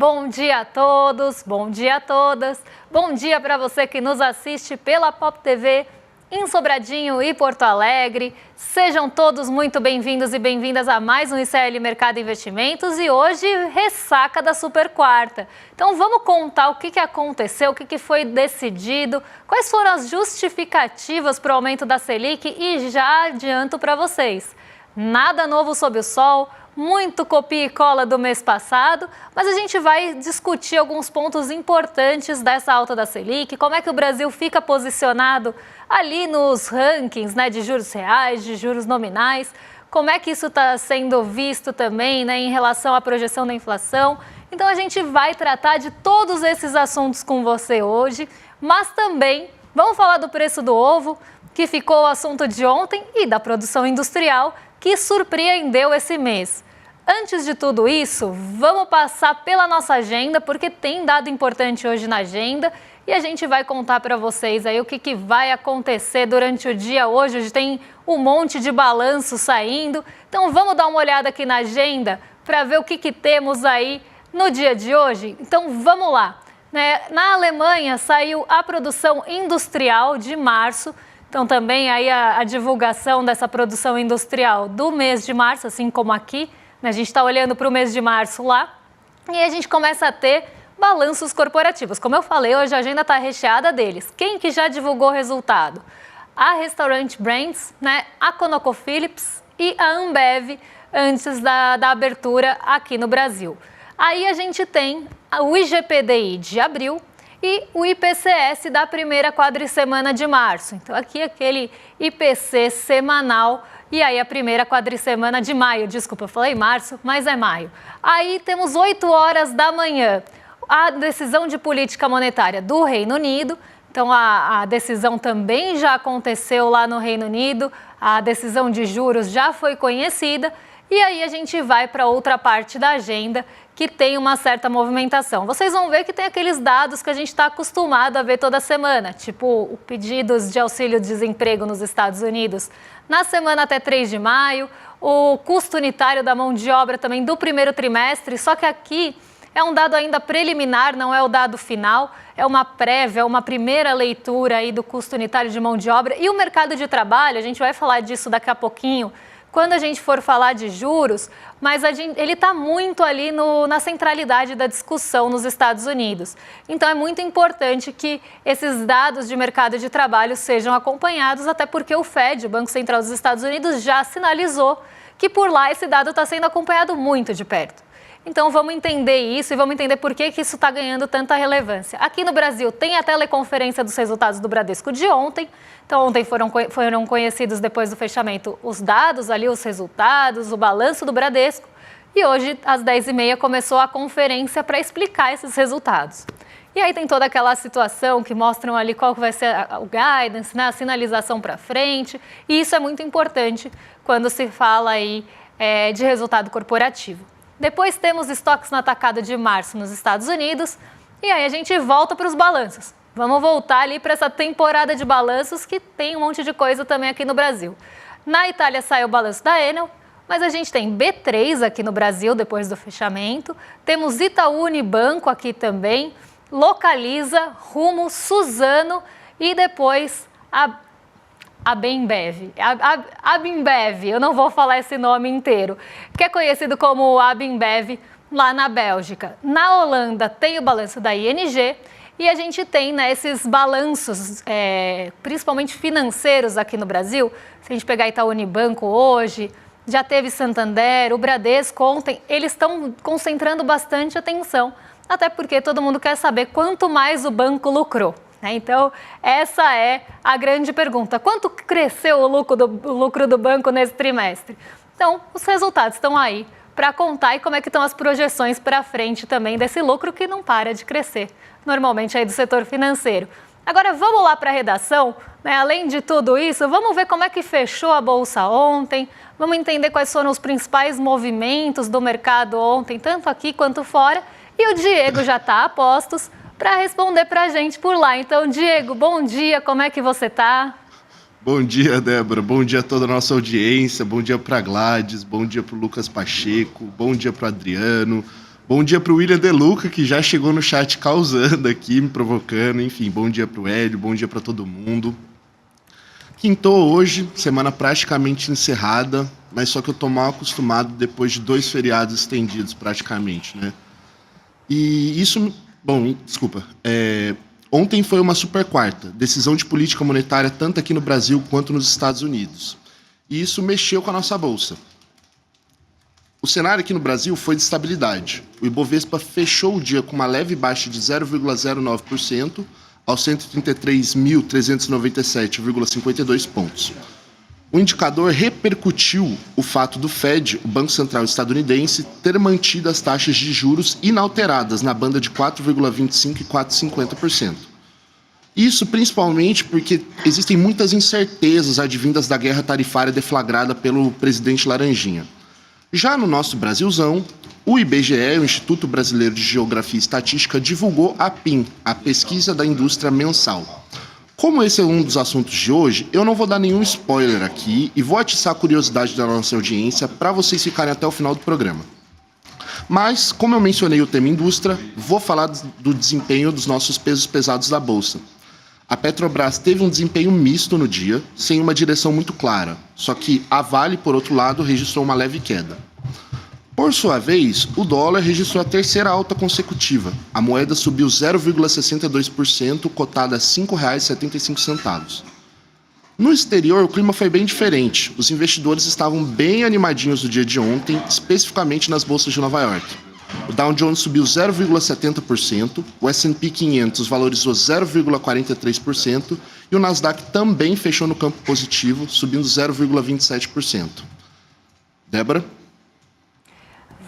Bom dia a todos, bom dia a todas, bom dia para você que nos assiste pela Pop TV em Sobradinho e Porto Alegre. Sejam todos muito bem-vindos e bem-vindas a mais um ICL Mercado Investimentos e hoje ressaca da Super Quarta. Então vamos contar o que aconteceu, o que foi decidido, quais foram as justificativas para o aumento da Selic e já adianto para vocês, nada novo sob o sol. Muito copia e cola do mês passado, mas a gente vai discutir alguns pontos importantes dessa alta da Selic, como é que o Brasil fica posicionado ali nos rankings, né, de juros reais, de juros nominais, como é que isso está sendo visto também, né, em relação à projeção da inflação. Então a gente vai tratar de todos esses assuntos com você hoje, mas também vamos falar do preço do ovo, que ficou o assunto de ontem, e da produção industrial, que surpreendeu esse mês. Antes de tudo isso, vamos passar pela nossa agenda, porque tem dado importante hoje na agenda e a gente vai contar para vocês aí o que vai acontecer durante o dia hoje. Hoje tem um monte de balanço saindo, então vamos dar uma olhada aqui na agenda para ver o que temos aí no dia de hoje. Então vamos lá. Na Alemanha saiu a produção industrial de março. Então também aí a divulgação dessa produção industrial do mês de março, assim como aqui, né? A gente está olhando para o mês de março lá e a gente começa a ter balanços corporativos. Como eu falei, hoje a agenda está recheada deles. Quem que já divulgou o resultado? A Restaurant Brands, né? A ConocoPhillips e a Ambev antes da abertura aqui no Brasil. Aí a gente tem o IGPDI de abril e o IPCS da primeira quadricemana de março. Então aqui aquele IPC semanal e aí a primeira quadricemana de maio. Desculpa, eu falei março, mas é maio. Aí temos 8 horas da manhã a decisão de política monetária do Reino Unido. Então a decisão também já aconteceu lá no Reino Unido, a decisão de juros já foi conhecida. E aí a gente vai para outra parte da agenda que tem uma certa movimentação. Vocês vão ver que tem aqueles dados que a gente está acostumado a ver toda semana, tipo pedidos de auxílio-desemprego nos Estados Unidos na semana até 3 de maio, o custo unitário da mão de obra também do primeiro trimestre, só que aqui é um dado ainda preliminar, não é o dado final, é uma prévia, uma primeira leitura aí do custo unitário de mão de obra. E o mercado de trabalho, a gente vai falar disso daqui a pouquinho, quando a gente for falar de juros, mas ele está muito ali na centralidade da discussão nos Estados Unidos. Então é muito importante que esses dados de mercado de trabalho sejam acompanhados, até porque o Fed, o Banco Central dos Estados Unidos, já sinalizou que por lá esse dado está sendo acompanhado muito de perto. Então vamos entender isso e vamos entender por que isso está ganhando tanta relevância. Aqui no Brasil tem a teleconferência dos resultados do Bradesco de ontem. Então ontem foram conhecidos depois do fechamento os dados ali, os resultados, o balanço do Bradesco. E hoje às 10h30 começou a conferência para explicar esses resultados. E aí tem toda aquela situação que mostram ali qual vai ser o guidance, né, a sinalização para frente. E isso é muito importante quando se fala aí de resultado corporativo. Depois temos estoques no atacado de março nos Estados Unidos e aí a gente volta para os balanços. Vamos voltar ali para essa temporada de balanços que tem um monte de coisa também aqui no Brasil. Na Itália saiu o balanço da Enel, mas a gente tem B3 aqui no Brasil depois do fechamento, temos Itaú Unibanco aqui também, Localiza, Rumo, Suzano e depois a Bembev, eu não vou falar esse nome inteiro, que é conhecido como a Bembev lá na Bélgica. Na Holanda tem o balanço da ING e a gente tem, né, esses balanços, principalmente financeiros aqui no Brasil. Se a gente pegar Itaú Unibanco hoje, já teve Santander, o Bradesco ontem, eles estão concentrando bastante atenção, até porque todo mundo quer saber quanto mais o banco lucrou. Então, essa é a grande pergunta. Quanto cresceu o lucro do banco nesse trimestre? Então, os resultados estão aí para contar e como é que estão as projeções para frente também desse lucro que não para de crescer, normalmente aí do setor financeiro. Agora, vamos lá para a redação, né? Além de tudo isso, vamos ver como é que fechou a Bolsa ontem, vamos entender quais foram os principais movimentos do mercado ontem, tanto aqui quanto fora, e o Diego já está a postos para responder para a gente por lá. Então, Diego, bom dia, como é que você está? Bom dia, Débora, bom dia a toda a nossa audiência, bom dia para a Gladys, bom dia para o Lucas Pacheco, bom dia para o Adriano, Bom dia para o William De Luca, que já chegou no chat causando aqui, me provocando. Enfim, bom dia para o Hélio, bom dia para todo mundo. Quintou hoje, semana praticamente encerrada, mas só que eu tô mal acostumado depois de 2 feriados estendidos praticamente, né? E isso... Bom, desculpa. Ontem foi uma super quarta, decisão de política monetária tanto aqui no Brasil quanto nos Estados Unidos. E isso mexeu com a nossa bolsa. O cenário aqui no Brasil foi de estabilidade. O Ibovespa fechou o dia com uma leve baixa de 0,09%, aos 133.397,52 pontos. O indicador repercutiu o fato do Fed, o Banco Central estadunidense, ter mantido as taxas de juros inalteradas na banda de 4,25% e 4,50%. Isso principalmente porque existem muitas incertezas advindas da guerra tarifária deflagrada pelo presidente Laranjinha. Já no nosso Brasilzão, o IBGE, o Instituto Brasileiro de Geografia e Estatística, divulgou a PIM, a Pesquisa da Indústria Mensal. Como esse é um dos assuntos de hoje, eu não vou dar nenhum spoiler aqui e vou atiçar a curiosidade da nossa audiência para vocês ficarem até o final do programa. Mas, como eu mencionei o tema indústria, vou falar do desempenho dos nossos pesos pesados da Bolsa. A Petrobras teve um desempenho misto no dia, sem uma direção muito clara, só que a Vale, por outro lado, registrou uma leve queda. Por sua vez, o dólar registrou a terceira alta consecutiva. A moeda subiu 0,62%, cotada a R$ 5,75. No exterior, o clima foi bem diferente. Os investidores estavam bem animadinhos no dia de ontem, especificamente nas bolsas de Nova York. O Dow Jones subiu 0,70%, o S&P 500 valorizou 0,43% e o Nasdaq também fechou no campo positivo, subindo 0,27%. Débora?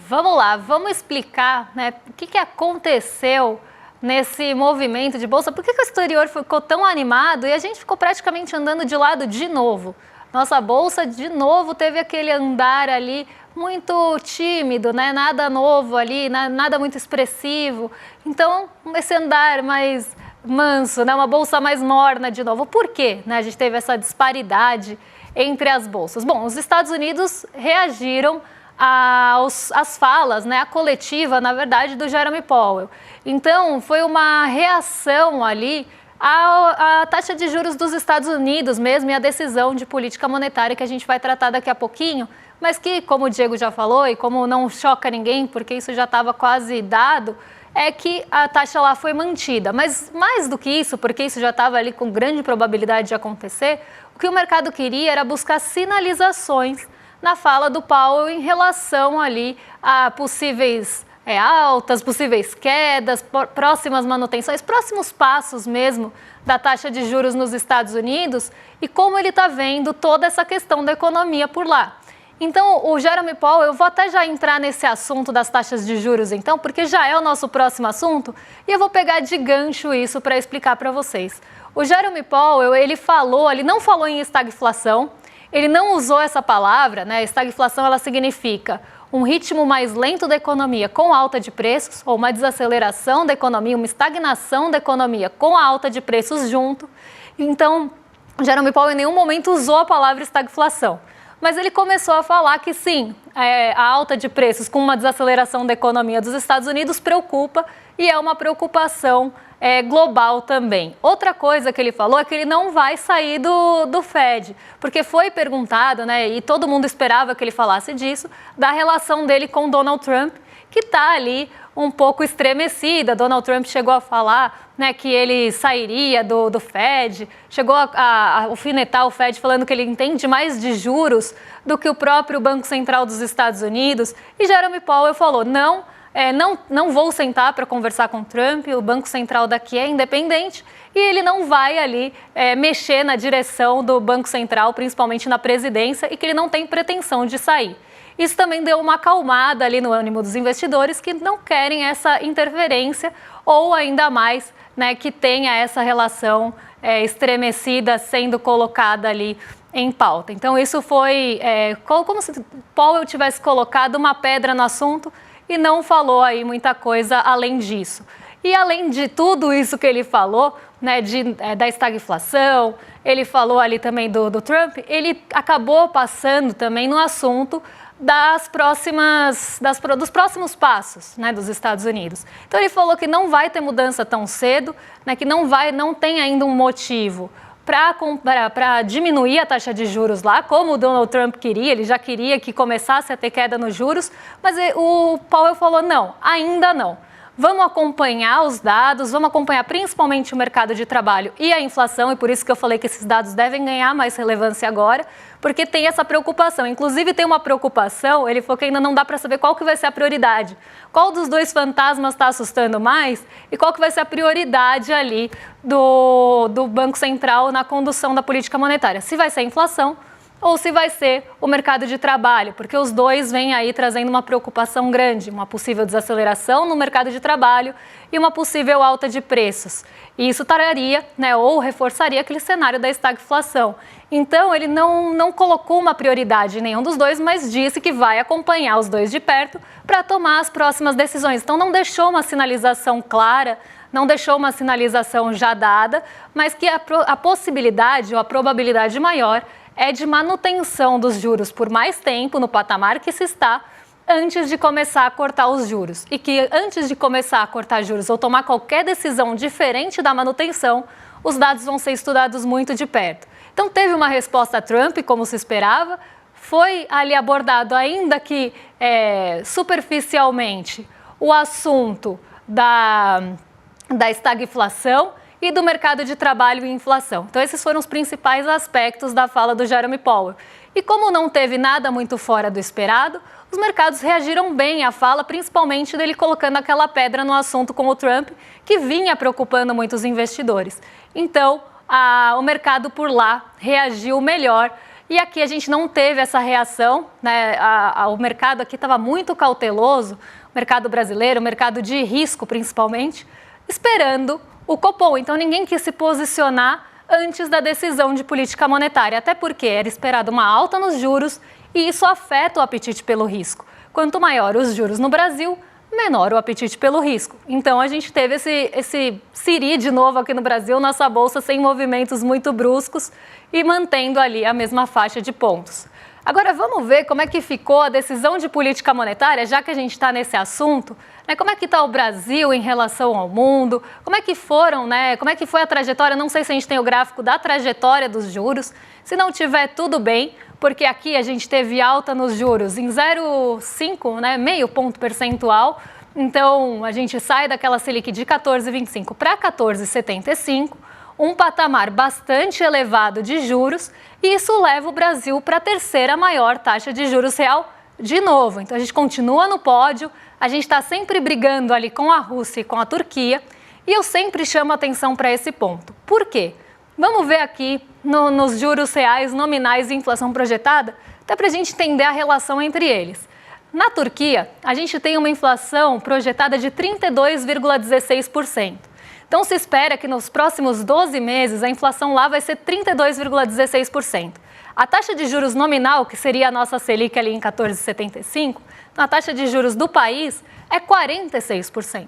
Vamos lá, vamos explicar, né, o que aconteceu nesse movimento de bolsa, por que o exterior ficou tão animado e a gente ficou praticamente andando de lado de novo. Nossa bolsa, de novo, teve aquele andar ali muito tímido, né? Nada novo ali, nada muito expressivo. Então, esse andar mais manso, né? Uma bolsa mais morna de novo. Por quê, né? A gente teve essa disparidade entre as bolsas. Bom, os Estados Unidos reagiram às falas, né, a coletiva, na verdade, do Jeremy Powell. Então, foi uma reação ali à taxa de juros dos Estados Unidos mesmo e à decisão de política monetária que a gente vai tratar daqui a pouquinho, mas que, como o Diego já falou e como não choca ninguém, porque isso já estava quase dado, é que a taxa lá foi mantida. Mas mais do que isso, porque isso já estava ali com grande probabilidade de acontecer, o que o mercado queria era buscar sinalizações na fala do Powell em relação ali a possíveis altas, possíveis quedas, próximas manutenções, próximos passos mesmo da taxa de juros nos Estados Unidos e como ele está vendo toda essa questão da economia por lá. Então, o Jeremy Powell, eu vou até já entrar nesse assunto das taxas de juros então, porque já é o nosso próximo assunto e eu vou pegar de gancho isso para explicar para vocês. O Jeremy Powell, ele não falou em estagflação, ele não usou essa palavra, né? Estagflação, ela significa um ritmo mais lento da economia com alta de preços, ou uma desaceleração da economia, uma estagnação da economia com a alta de preços junto. Então, Jeremy Powell em nenhum momento usou a palavra estagflação. Mas ele começou a falar que sim, a alta de preços com uma desaceleração da economia dos Estados Unidos preocupa e é uma preocupação global também. Outra coisa que ele falou é que ele não vai sair do Fed, porque foi perguntado, né, e todo mundo esperava que ele falasse disso, da relação dele com Donald Trump, que está ali um pouco estremecida. Donald Trump chegou a falar, né, que ele sairia do Fed, chegou a alfinetar o Fed falando que ele entende mais de juros do que o próprio Banco Central dos Estados Unidos. E Jeremy Powell falou, não vou sentar para conversar com Trump, o Banco Central daqui é independente e ele não vai ali mexer na direção do Banco Central, principalmente na presidência, e que ele não tem pretensão de sair. Isso também deu uma acalmada ali no ânimo dos investidores que não querem essa interferência ou ainda mais, né, que tenha essa relação estremecida sendo colocada ali em pauta. Então isso foi como se Powell tivesse colocado uma pedra no assunto e não falou aí muita coisa além disso. E além de tudo isso que ele falou, né, da estagflação, ele falou ali também do Trump, ele acabou passando também no assunto dos próximos passos, né, dos Estados Unidos. Então ele falou que não vai ter mudança tão cedo, né, que não tem ainda um motivo para diminuir a taxa de juros lá, como o Donald Trump queria. Ele já queria que começasse a ter queda nos juros, mas o Powell falou não, ainda não. Vamos acompanhar os dados, vamos acompanhar principalmente o mercado de trabalho e a inflação, e por isso que eu falei que esses dados devem ganhar mais relevância agora, porque tem essa preocupação. Inclusive tem uma preocupação, ele falou que ainda não dá para saber qual que vai ser a prioridade. Qual dos dois fantasmas está assustando mais e qual que vai ser a prioridade ali do Banco Central na condução da política monetária. Se vai ser a inflação ou se vai ser o mercado de trabalho, porque os dois vêm aí trazendo uma preocupação grande, uma possível desaceleração no mercado de trabalho e uma possível alta de preços. E isso traria, né, ou reforçaria aquele cenário da estagflação. Então, ele não colocou uma prioridade em nenhum dos dois, mas disse que vai acompanhar os dois de perto para tomar as próximas decisões. Então, não deixou uma sinalização clara, não deixou uma sinalização já dada, mas que a possibilidade ou a probabilidade maior é de manutenção dos juros por mais tempo no patamar que se está antes de começar a cortar os juros. E que antes de começar a cortar juros ou tomar qualquer decisão diferente da manutenção, os dados vão ser estudados muito de perto. Então teve uma resposta a Trump, como se esperava, foi ali abordado, ainda que superficialmente, o assunto da estagflação e do mercado de trabalho e inflação. Então, esses foram os principais aspectos da fala do Jerome Powell. E como não teve nada muito fora do esperado, os mercados reagiram bem à fala, principalmente dele colocando aquela pedra no assunto com o Trump, que vinha preocupando muitos investidores. Então, o mercado por lá reagiu melhor. E aqui a gente não teve essa reação, né? O mercado aqui estava muito cauteloso, o mercado brasileiro, o mercado de risco principalmente, esperando o Copom. Então ninguém quis se posicionar antes da decisão de política monetária, até porque era esperado uma alta nos juros e isso afeta o apetite pelo risco. Quanto maior os juros no Brasil, menor o apetite pelo risco. Então a gente teve esse siri de novo aqui no Brasil, nossa bolsa sem movimentos muito bruscos e mantendo ali a mesma faixa de pontos. Agora vamos ver como é que ficou a decisão de política monetária, já que a gente está nesse assunto, né? Como é que está o Brasil em relação ao mundo, como é que foi a trajetória, não sei se a gente tem o gráfico da trajetória dos juros, se não tiver tudo bem, porque aqui a gente teve alta nos juros em 0,5, né, meio ponto percentual, então a gente sai daquela Selic de 14,25 para 14,75, um patamar bastante elevado de juros, e isso leva o Brasil para a terceira maior taxa de juros real de novo. Então a gente continua no pódio, a gente está sempre brigando ali com a Rússia e com a Turquia, e eu sempre chamo atenção para esse ponto. Por quê? Vamos ver aqui nos juros reais, nominais e inflação projetada, até para a gente entender a relação entre eles. Na Turquia, a gente tem uma inflação projetada de 32,16%. Então, se espera que nos próximos 12 meses a inflação lá vai ser 32,16%. A taxa de juros nominal, que seria a nossa Selic ali em 14,75%, a taxa de juros do país é 46%.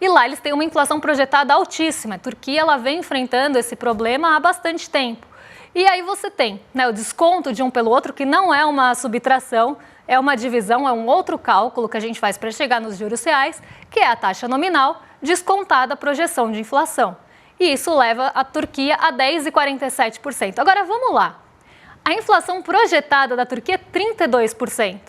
E lá eles têm uma inflação projetada altíssima. A Turquia ela vem enfrentando esse problema há bastante tempo. E aí você tem, né, o desconto de um pelo outro, que não é uma subtração, é uma divisão, é um outro cálculo que a gente faz para chegar nos juros reais, que é a taxa nominal descontada a projeção de inflação. E isso leva a Turquia a 10,47%. Agora vamos lá. A inflação projetada da Turquia é 32%.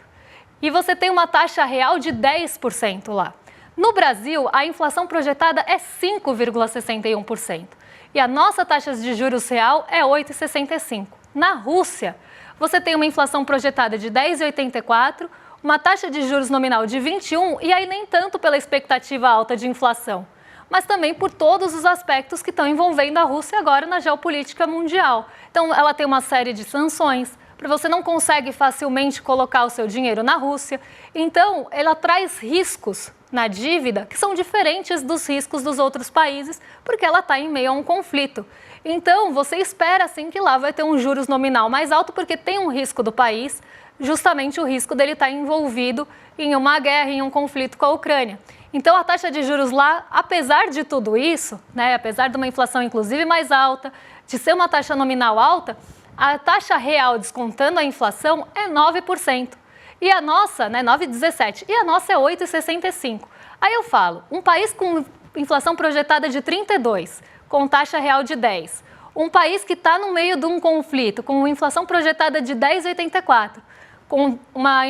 E você tem uma taxa real de 10% lá. No Brasil, a inflação projetada é 5,61%. E a nossa taxa de juros real é 8,65%. Na Rússia, você tem uma inflação projetada de 10,84%, uma taxa de juros nominal de 21%, e aí nem tanto pela expectativa alta de inflação, mas também por todos os aspectos que estão envolvendo a Rússia agora na geopolítica mundial. Então, ela tem uma série de sanções, você não consegue facilmente colocar o seu dinheiro na Rússia. Então, ela traz riscos na dívida que são diferentes dos riscos dos outros países, porque ela está em meio a um conflito. Então, você espera sim que lá vai ter um juros nominal mais alto, porque tem um risco do país, justamente o risco dele estar envolvido em uma guerra, em um conflito com a Ucrânia. Então, a taxa de juros lá, apesar de tudo isso, né, apesar de uma inflação inclusive mais alta, de ser uma taxa nominal alta, a taxa real descontando a inflação é 9%. E a nossa, né, 9,17, e a nossa é 8,65. Aí eu falo, um país com inflação projetada de 32, com taxa real de 10, um país que está no meio de um conflito, com inflação projetada de 10,84, com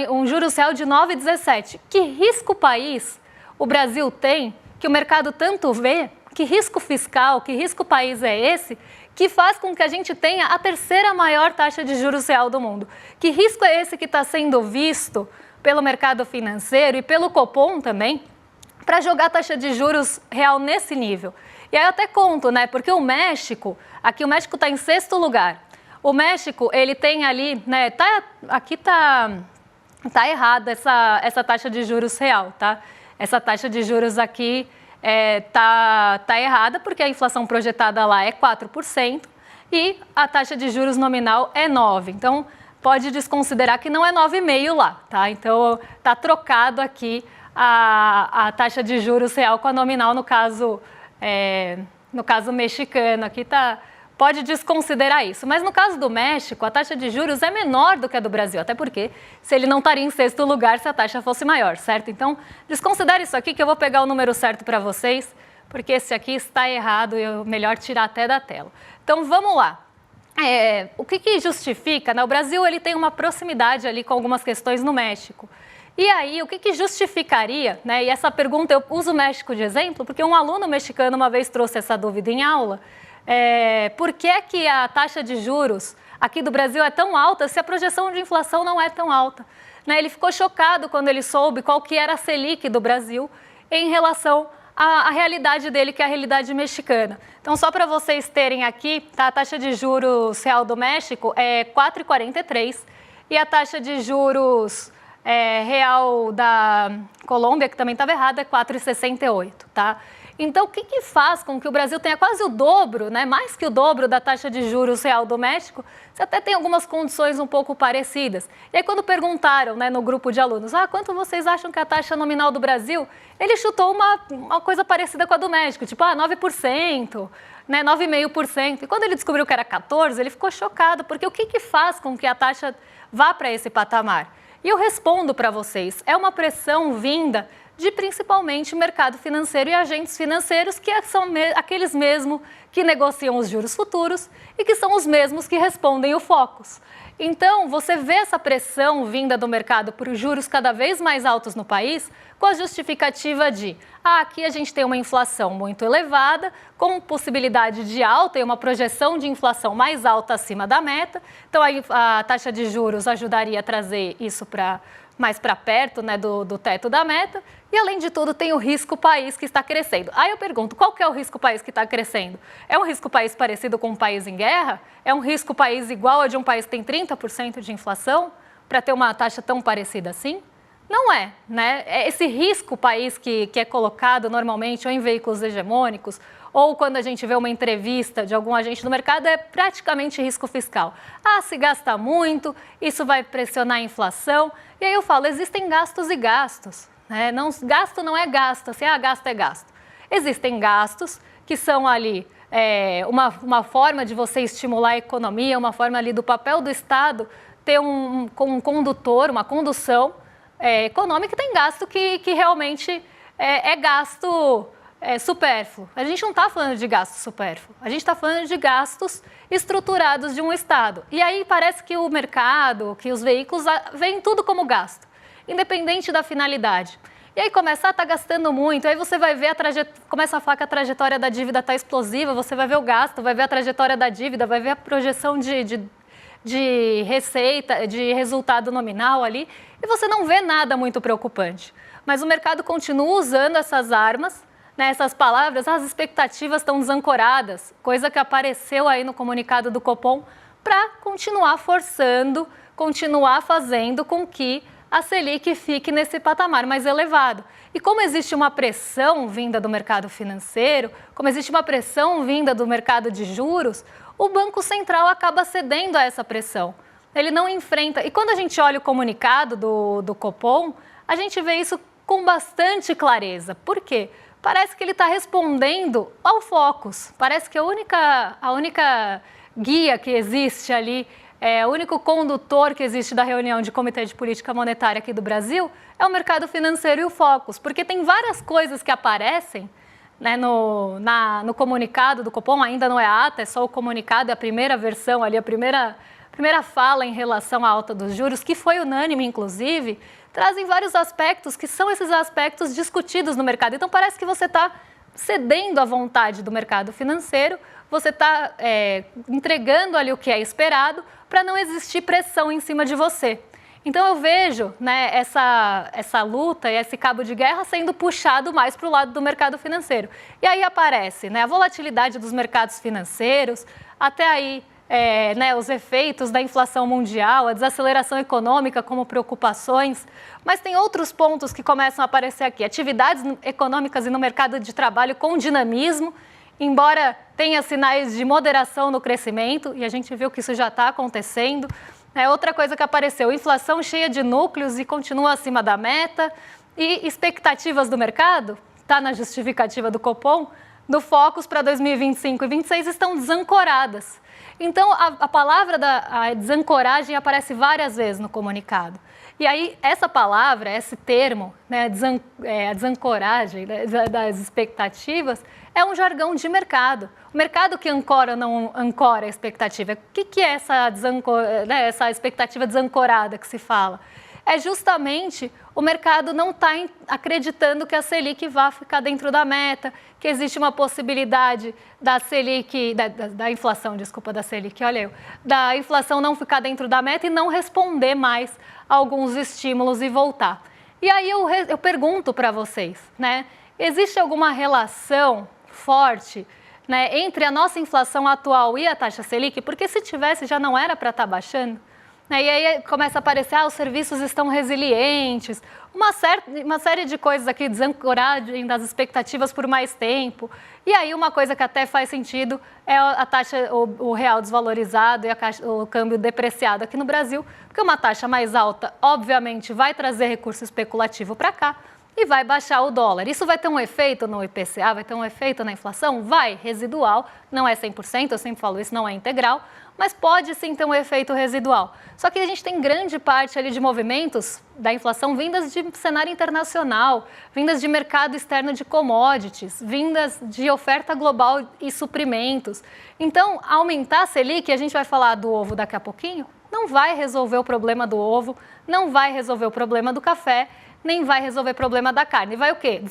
um juros real de 9,17, que risco país o Brasil tem, que o mercado tanto vê, que risco fiscal, que risco país é esse, que faz com que a gente tenha a terceira maior taxa de juros real do mundo? Que risco é esse que está sendo visto pelo mercado financeiro e pelo Copom também, para jogar a taxa de juros real nesse nível? E aí eu até conto, né, porque o México está em sexto lugar. O México, ele tem ali, né, aqui tá errada essa taxa de juros real, tá? Essa taxa de juros aqui tá errada, porque a inflação projetada lá é 4% e a taxa de juros nominal é 9%. Então, pode desconsiderar que não é 9,5% lá, tá? Então, tá trocado aqui a taxa de juros real com a nominal, no caso mexicano. Aqui pode desconsiderar isso. Mas no caso do México, a taxa de juros é menor do que a do Brasil, até porque se ele não estaria em sexto lugar se a taxa fosse maior, certo? Então, desconsidere isso aqui que eu vou pegar o número certo para vocês, porque esse aqui está errado e é melhor tirar até da tela. Então, vamos lá. O que justifica, né? O Brasil ele tem uma proximidade ali com algumas questões no México. E aí, o que justificaria, né? E essa pergunta eu uso o México de exemplo, porque um aluno mexicano uma vez trouxe essa dúvida em aula. Por que a taxa de juros aqui do Brasil é tão alta se a projeção de inflação não é tão alta? Né? Ele ficou chocado quando ele soube qual que era a Selic do Brasil em relação à realidade dele, que é a realidade mexicana. Então, só para vocês terem aqui, tá? A taxa de juros real do México é 4,43 e a taxa de juros real da Colômbia, que também estava errada, é 4,68, tá? Então, o que faz com que o Brasil tenha quase o dobro, né, mais que o dobro da taxa de juros real do México? Você até tem algumas condições um pouco parecidas. E aí, quando perguntaram, né, no grupo de alunos, quanto vocês acham que é a taxa nominal do Brasil? Ele chutou uma coisa parecida com a do México, tipo 9%, né, 9,5%. E quando ele descobriu que era 14%, ele ficou chocado, porque o que faz com que a taxa vá para esse patamar? E eu respondo para vocês, é uma pressão vinda de principalmente mercado financeiro e agentes financeiros, que são aqueles mesmos que negociam os juros futuros e que são os mesmos que respondem o Focus. Então, você vê essa pressão vinda do mercado por juros cada vez mais altos no país, com a justificativa de, aqui a gente tem uma inflação muito elevada, com possibilidade de alta e uma projeção de inflação mais alta acima da meta. Então, a taxa de juros ajudaria a trazer isso mais para perto, né, do teto da meta. E, além de tudo, tem o risco país que está crescendo. Aí eu pergunto, qual que é o risco país que está crescendo? É um risco país parecido com um país em guerra? É um risco país igual a de um país que tem 30% de inflação para ter uma taxa tão parecida assim? Não é, né? Esse risco país que é colocado normalmente ou em veículos hegemônicos, ou quando a gente vê uma entrevista de algum agente do mercado, é praticamente risco fiscal. Se gasta muito, isso vai pressionar a inflação. E aí eu falo, existem gastos e gastos. Né? Gasto não é gasto, assim, gasto é gasto. Existem gastos que são ali uma forma de você estimular a economia, uma forma ali do papel do Estado ter um condutor, uma condução econômica, e tem gasto que realmente é gasto supérfluo. A gente não está falando de gasto supérfluo, a gente está falando de gastos estruturados de um Estado. E aí parece que o mercado, que os veículos veem tudo como gasto, independente da finalidade. E aí começa, tá gastando muito, aí você vai ver começa a falar que a trajetória da dívida está explosiva, você vai ver o gasto, vai ver a trajetória da dívida, vai ver a projeção de receita, de resultado nominal ali, e você não vê nada muito preocupante. Mas o mercado continua usando essas armas, né, essas palavras, as expectativas estão desancoradas, coisa que apareceu aí no comunicado do Copom, para continuar forçando, continuar fazendo com que a Selic fique nesse patamar mais elevado. E como existe uma pressão vinda do mercado financeiro, como existe uma pressão vinda do mercado de juros, o Banco Central acaba cedendo a essa pressão. Ele não enfrenta. E quando a gente olha o comunicado do Copom, a gente vê isso com bastante clareza. Por quê? Parece que ele está respondendo ao Focus. Parece que a única guia que existe ali o único condutor que existe da reunião de Comitê de Política Monetária aqui do Brasil é o mercado financeiro e o Focus, porque tem várias coisas que aparecem, né, no comunicado do Copom, ainda não é a ata, é só o comunicado, é a primeira versão ali, a primeira fala em relação à alta dos juros, que foi unânime, inclusive, trazem vários aspectos que são esses aspectos discutidos no mercado. Então, parece que você está cedendo à vontade do mercado financeiro, você está entregando ali o que é esperado para não existir pressão em cima de você. Então, eu vejo, né, essa luta e esse cabo de guerra sendo puxado mais para o lado do mercado financeiro. E aí aparece, né, a volatilidade dos mercados financeiros, até aí né, os efeitos da inflação mundial, a desaceleração econômica como preocupações, mas tem outros pontos que começam a aparecer aqui. Atividades econômicas e no mercado de trabalho com dinamismo, embora tenha sinais de moderação no crescimento, e a gente viu que isso já está acontecendo. Outra coisa que apareceu, inflação cheia de núcleos e continua acima da meta, e expectativas do mercado, está na justificativa do Copom, do Focus para 2025 e 2026 estão desancoradas. Então, a palavra da desancoragem aparece várias vezes no comunicado. E aí, essa palavra, esse termo, né, a desancoragem das expectativas, é um jargão de mercado. O mercado que ancora ou não ancora a expectativa. O que é essa expectativa desancorada que se fala? É justamente o mercado não está acreditando que a Selic vá ficar dentro da meta, que existe uma possibilidade da Selic, da inflação, desculpa, da Selic, olha eu, da inflação não ficar dentro da meta e não responder mais a alguns estímulos e voltar. E aí eu pergunto para vocês, né, existe alguma relação forte, né, entre a nossa inflação atual e a taxa Selic? Porque se tivesse, já não era para estar baixando. E aí começa a aparecer, os serviços estão resilientes, uma série de coisas aqui, desancoragem das expectativas por mais tempo. E aí uma coisa que até faz sentido é a taxa, o real desvalorizado e o câmbio depreciado aqui no Brasil, porque uma taxa mais alta, obviamente, vai trazer recurso especulativo para cá e vai baixar o dólar. Isso vai ter um efeito no IPCA, vai ter um efeito na inflação? Vai, residual, não é 100%, eu sempre falo isso, não é integral, mas pode sim ter um efeito residual. Só que a gente tem grande parte ali de movimentos da inflação vindas de cenário internacional, vindas de mercado externo de commodities, vindas de oferta global e suprimentos. Então, aumentar a Selic, a gente vai falar do ovo daqui a pouquinho, não vai resolver o problema do ovo, não vai resolver o problema do café, nem vai resolver o problema da carne. Vai o quê?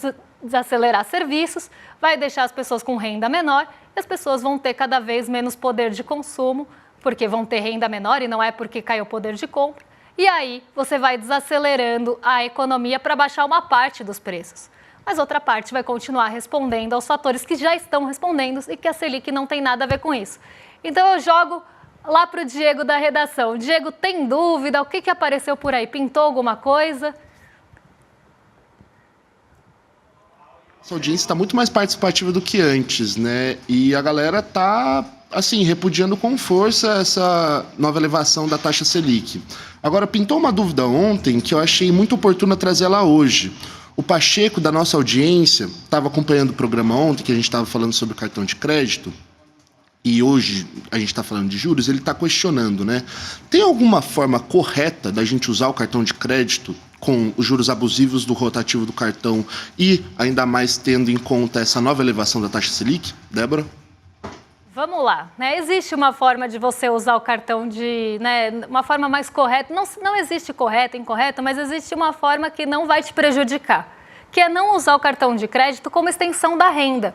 Desacelerar serviços, vai deixar as pessoas com renda menor e as pessoas vão ter cada vez menos poder de consumo, porque vão ter renda menor e não é porque caiu o poder de compra. E aí você vai desacelerando a economia para baixar uma parte dos preços. Mas outra parte vai continuar respondendo aos fatores que já estão respondendo e que a Selic não tem nada a ver com isso. Então eu jogo lá para o Diego da redação. Diego, tem dúvida? O que apareceu por aí? Pintou alguma coisa? Essa audiência está muito mais participativa do que antes, né? E a galera tá, assim, repudiando com força essa nova elevação da taxa Selic. Agora, pintou uma dúvida ontem que eu achei muito oportuna trazer ela hoje. O Pacheco, da nossa audiência, estava acompanhando o programa ontem, que a gente estava falando sobre cartão de crédito, e hoje a gente está falando de juros, ele está questionando, né? Tem alguma forma correta da gente usar o cartão de crédito com os juros abusivos do rotativo do cartão e ainda mais tendo em conta essa nova elevação da taxa Selic? Débora? Vamos lá, né? Existe uma forma de você usar o cartão uma forma mais correta. Não existe correta, incorreta, mas existe uma forma que não vai te prejudicar, que é não usar o cartão de crédito como extensão da renda.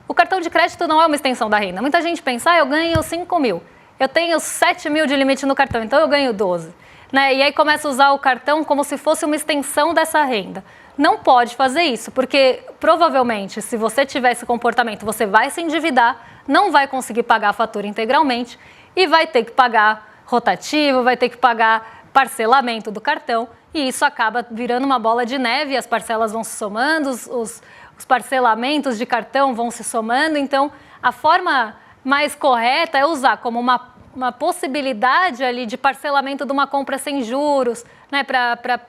O cartão de crédito não é uma extensão da renda. Muita gente pensa, eu ganho 5 mil, eu tenho 7 mil de limite no cartão, então eu ganho 12. Né? E aí começa a usar o cartão como se fosse uma extensão dessa renda. Não pode fazer isso, porque provavelmente, se você tiver esse comportamento, você vai se endividar, não vai conseguir pagar a fatura integralmente e vai ter que pagar rotativo, vai ter que pagar parcelamento do cartão e isso acaba virando uma bola de neve, as parcelas vão se somando, os parcelamentos de cartão vão se somando. Então, a forma mais correta é usar como uma possibilidade ali de parcelamento de uma compra sem juros, né, para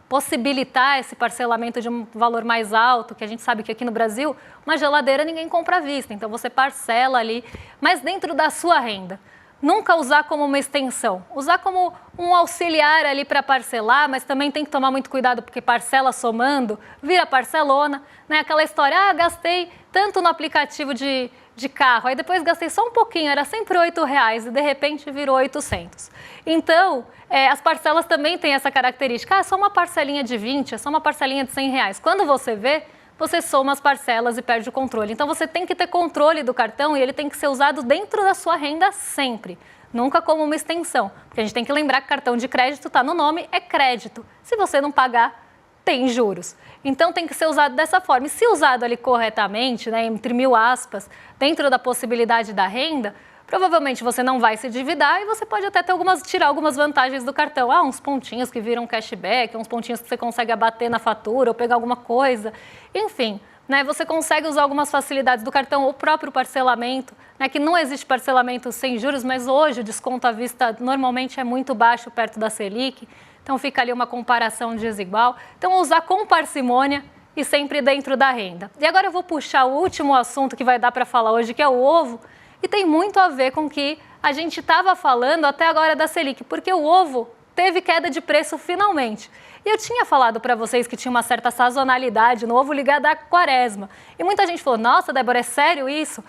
possibilitar esse parcelamento de um valor mais alto, que a gente sabe que aqui no Brasil, uma geladeira ninguém compra à vista, então você parcela ali, mas dentro da sua renda. nunca usar como uma extensão, usar como um auxiliar ali para parcelar, mas também tem que tomar muito cuidado porque parcela somando, vira parcelona, né? Aquela história, gastei tanto no aplicativo de carro, aí depois gastei só um pouquinho, era sempre R$8 e de repente virou 800. Então, as parcelas também têm essa característica, é só uma parcelinha de 20, é só uma parcelinha de R$100. Quando você vê, você soma as parcelas e perde o controle. Então, você tem que ter controle do cartão e ele tem que ser usado dentro da sua renda sempre, nunca como uma extensão. Porque a gente tem que lembrar que cartão de crédito está no nome, é crédito. Se você não pagar, tem juros. Então, tem que ser usado dessa forma. E se usado ali corretamente, né, entre 1000 aspas, dentro da possibilidade da renda, provavelmente você não vai se endividar e você pode até ter tirar algumas vantagens do cartão. Uns pontinhos que viram cashback, uns pontinhos que você consegue abater na fatura ou pegar alguma coisa. Enfim, né, você consegue usar algumas facilidades do cartão, o próprio parcelamento, né, que não existe parcelamento sem juros, mas hoje o desconto à vista normalmente é muito baixo perto da Selic. Então, fica ali uma comparação desigual. Então, usar com parcimônia e sempre dentro da renda. E agora eu vou puxar o último assunto que vai dar para falar hoje, que é o ovo, e tem muito a ver com o que a gente estava falando até agora da Selic, porque o ovo teve queda de preço finalmente. E eu tinha falado para vocês que tinha uma certa sazonalidade no ovo ligada à quaresma. E muita gente falou, nossa, Débora, é sério isso?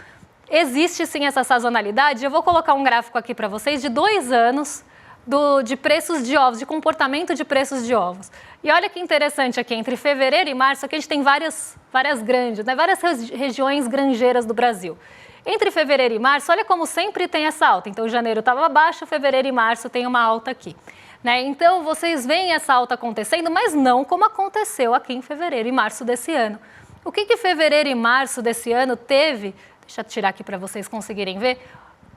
Existe sim essa sazonalidade. Eu vou colocar um gráfico aqui para vocês de 2 anos de preços de ovos, de comportamento de preços de ovos. E olha que interessante aqui, entre fevereiro e março, aqui a gente tem várias grandes, né, várias regiões granjeiras do Brasil. Entre fevereiro e março, olha como sempre tem essa alta. Então, janeiro estava baixo, fevereiro e março tem uma alta aqui. Né? Então, vocês veem essa alta acontecendo, mas não como aconteceu aqui em fevereiro e março desse ano. O que fevereiro e março desse ano teve, deixa eu tirar aqui para vocês conseguirem ver,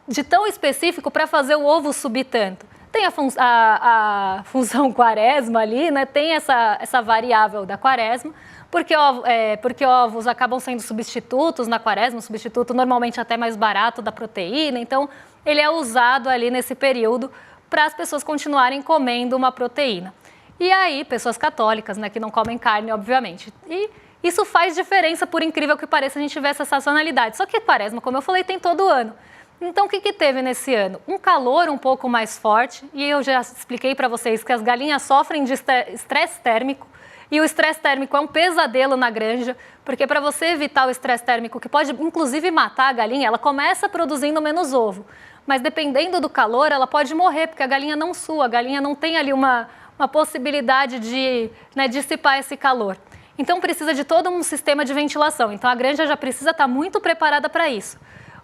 de tão específico para fazer o ovo subir tanto? Tem a função quaresma ali, né? Tem essa variável da quaresma, porque ovos acabam sendo substitutos na quaresma, um substituto normalmente até mais barato da proteína, então ele é usado ali nesse período para as pessoas continuarem comendo uma proteína. E aí, pessoas católicas, né, que não comem carne, obviamente. E isso faz diferença, por incrível que pareça, a gente vê essa sazonalidade. Só que a quaresma, como eu falei, tem todo ano. Então, o que teve nesse ano? Um calor um pouco mais forte, e eu já expliquei para vocês que as galinhas sofrem de estresse térmico, e o estresse térmico é um pesadelo na granja, porque para você evitar o estresse térmico, que pode inclusive matar a galinha, ela começa produzindo menos ovo. Mas dependendo do calor, ela pode morrer, porque a galinha não sua, a galinha não tem ali uma possibilidade de, né, dissipar esse calor. Então, precisa de todo um sistema de ventilação. Então, a granja já precisa estar muito preparada para isso.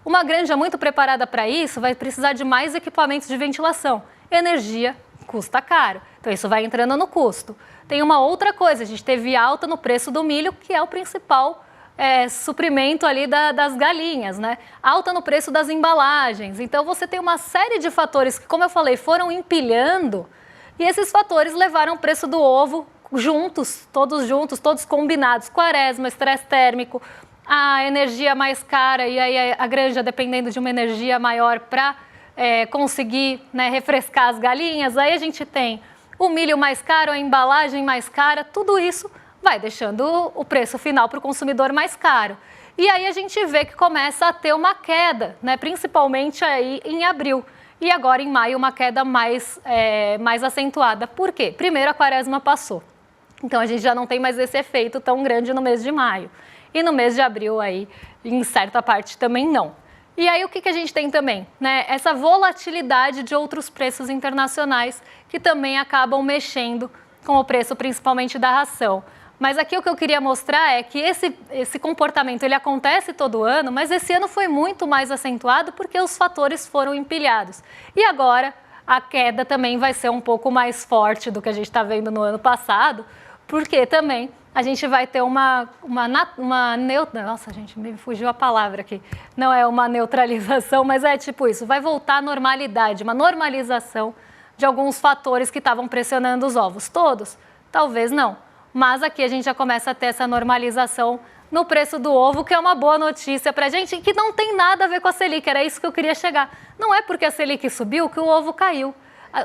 Uma granja muito preparada para isso vai precisar de mais equipamentos de ventilação. Energia custa caro, então isso vai entrando no custo. Tem uma outra coisa, a gente teve alta no preço do milho, que é o principal suprimento ali das galinhas, né? Alta no preço das embalagens. Então você tem uma série de fatores que, como eu falei, foram empilhando e esses fatores levaram o preço do ovo juntos, todos combinados. Quaresma, estresse térmico, a energia mais cara e aí a granja dependendo de uma energia maior para conseguir, né, refrescar as galinhas. Aí a gente tem o milho mais caro, a embalagem mais cara, tudo isso vai deixando o preço final para o consumidor mais caro. E aí a gente vê que começa a ter uma queda, né, principalmente aí em abril. E agora em maio uma queda mais acentuada. Por quê? Primeiro a quaresma passou. Então a gente já não tem mais esse efeito tão grande no mês de maio. E no mês de abril aí, em certa parte também não. E aí o que a gente tem também? Né? Essa volatilidade de outros preços internacionais que também acabam mexendo com o preço principalmente da ração. Mas aqui o que eu queria mostrar é que esse comportamento ele acontece todo ano, mas esse ano foi muito mais acentuado porque os fatores foram empilhados. E agora a queda também vai ser um pouco mais forte do que a gente está vendo no ano passado, porque também a gente vai ter nossa, gente, me fugiu a palavra aqui. Não é uma neutralização, mas é tipo isso, vai voltar à normalidade, uma normalização de alguns fatores que estavam pressionando os ovos. Todos? Talvez não. Mas aqui a gente já começa a ter essa normalização no preço do ovo, que é uma boa notícia para a gente, que não tem nada a ver com a Selic, era isso que eu queria chegar. Não é porque a Selic subiu que o ovo caiu.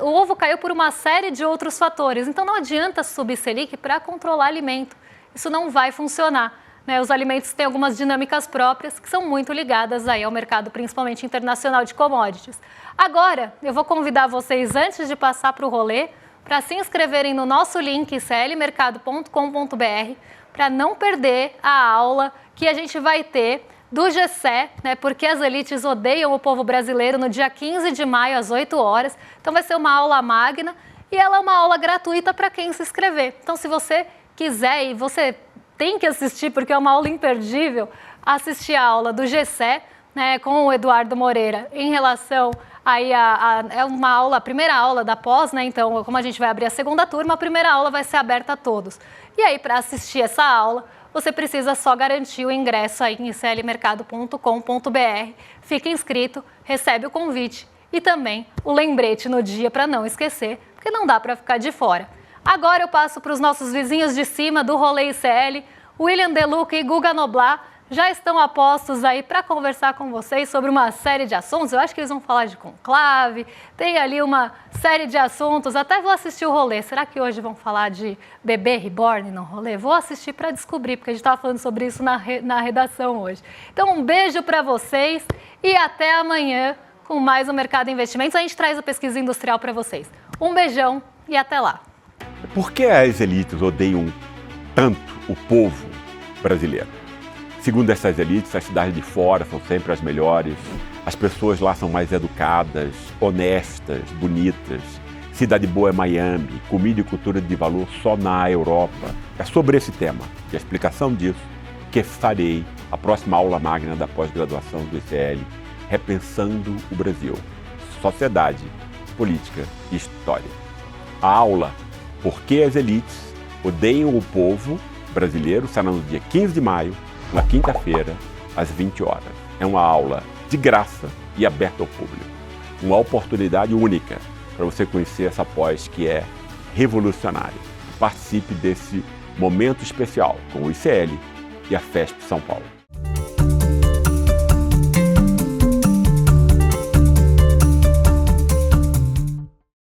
O ovo caiu por uma série de outros fatores, então não adianta subir Selic para controlar alimento. Isso não vai funcionar. né, os alimentos têm algumas dinâmicas próprias que são muito ligadas aí ao mercado, principalmente internacional de commodities. Agora, eu vou convidar vocês, antes de passar para o rolê, para se inscreverem no nosso link iclmercado.com.br, para não perder a aula que a gente vai ter do GCE, né, porque as elites odeiam o povo brasileiro, no dia 15 de maio, às 8 horas. Então vai ser uma aula magna e ela é uma aula gratuita para quem se inscrever. Então, se você quiser, e você tem que assistir, porque é uma aula imperdível, assistir a aula do GCE, né, com o Eduardo Moreira, em relação aí é uma aula, a primeira aula da pós, né? Então, como a gente vai abrir a segunda turma, a primeira aula vai ser aberta a todos. E aí, para assistir essa aula, você precisa só garantir o ingresso aí em iclmercado.com.br. Fica inscrito, recebe o convite e também o lembrete no dia para não esquecer, porque não dá para ficar de fora. Agora eu passo para os nossos vizinhos de cima do Rolê ICL, William Deluca e Guga Noblat, já estão a postos aí para conversar com vocês sobre uma série de assuntos. Eu acho que eles vão falar de conclave, tem ali uma série de assuntos, até vou assistir o rolê. Será que hoje vão falar de bebê reborn no rolê? Vou assistir para descobrir, porque a gente estava falando sobre isso na redação hoje. Então, um beijo para vocês e até amanhã com mais um Mercado Investimentos. A gente traz a pesquisa industrial para vocês. Um beijão e até lá. Por que as elites odeiam tanto o povo brasileiro? Segundo essas elites, as cidades de fora são sempre as melhores, as pessoas lá são mais educadas, honestas, bonitas. Cidade boa é Miami, comida e cultura de valor só na Europa. É sobre esse tema e a explicação disso que farei a próxima aula magna da pós-graduação do ICL, Repensando o Brasil, Sociedade, Política e História. A aula Por que as elites odeiam o povo brasileiro será no dia 15 de maio, na quinta-feira, às 20 horas. É uma aula de graça e aberta ao público. Uma oportunidade única para você conhecer essa pós que é revolucionária. Participe desse momento especial com o ICL e a FESP São Paulo.